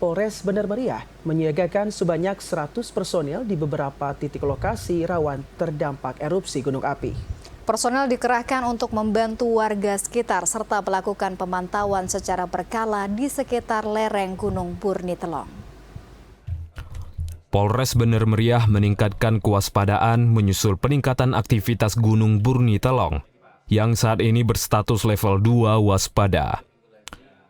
Polres Bener Meriah menyiagakan sebanyak 100 personel di beberapa titik lokasi rawan terdampak erupsi gunung api. Personel dikerahkan untuk membantu warga sekitar serta melakukan pemantauan secara berkala di sekitar lereng Gunung Burni Telong. Polres Bener Meriah meningkatkan kewaspadaan menyusul peningkatan aktivitas Gunung Burni Telong yang saat ini berstatus level 2 waspada.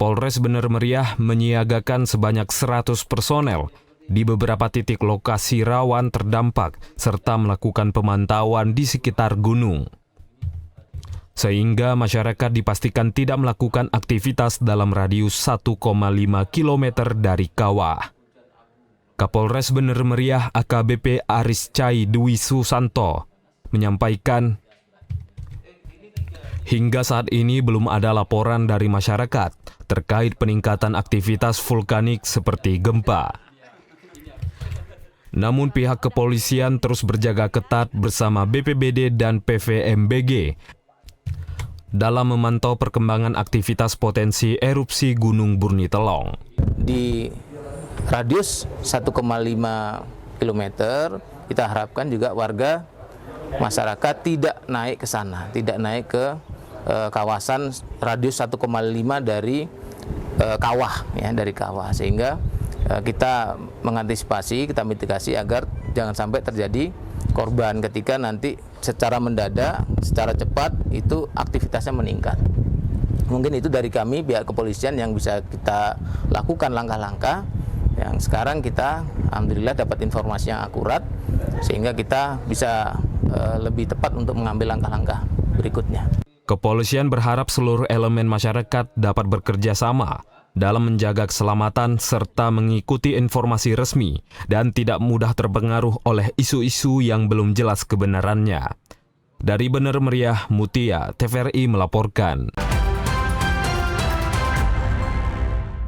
Polres Bener Meriah menyiagakan sebanyak 100 personel di beberapa titik lokasi rawan terdampak serta melakukan pemantauan di sekitar gunung. Sehingga masyarakat dipastikan tidak melakukan aktivitas dalam radius 1,5 km dari kawah. Kapolres Bener Meriah AKBP Aris Cai Dwi Susanto menyampaikan, hingga saat ini belum ada laporan dari masyarakat terkait peningkatan aktivitas vulkanik seperti gempa. Namun pihak kepolisian terus berjaga ketat bersama BPBD dan PVMBG dalam memantau perkembangan aktivitas potensi erupsi Gunung Burni Telong. Di radius 1,5 km, kita harapkan juga warga masyarakat tidak naik ke sana, tidak naik ke kawasan radius 1,5 dari kawah, ya, dari kawah, sehingga kita mengantisipasi, kita mitigasi agar jangan sampai terjadi korban ketika nanti secara mendadak, secara cepat itu aktivitasnya meningkat. Mungkin itu dari kami pihak kepolisian yang bisa kita lakukan langkah-langkah yang sekarang kita alhamdulillah dapat informasi yang akurat sehingga kita bisa lebih tepat untuk mengambil langkah-langkah berikutnya. Kepolisian berharap seluruh elemen masyarakat dapat bekerja sama dalam menjaga keselamatan serta mengikuti informasi resmi dan tidak mudah terpengaruh oleh isu-isu yang belum jelas kebenarannya. Dari Bener Meriah, Mutia, TVRI melaporkan.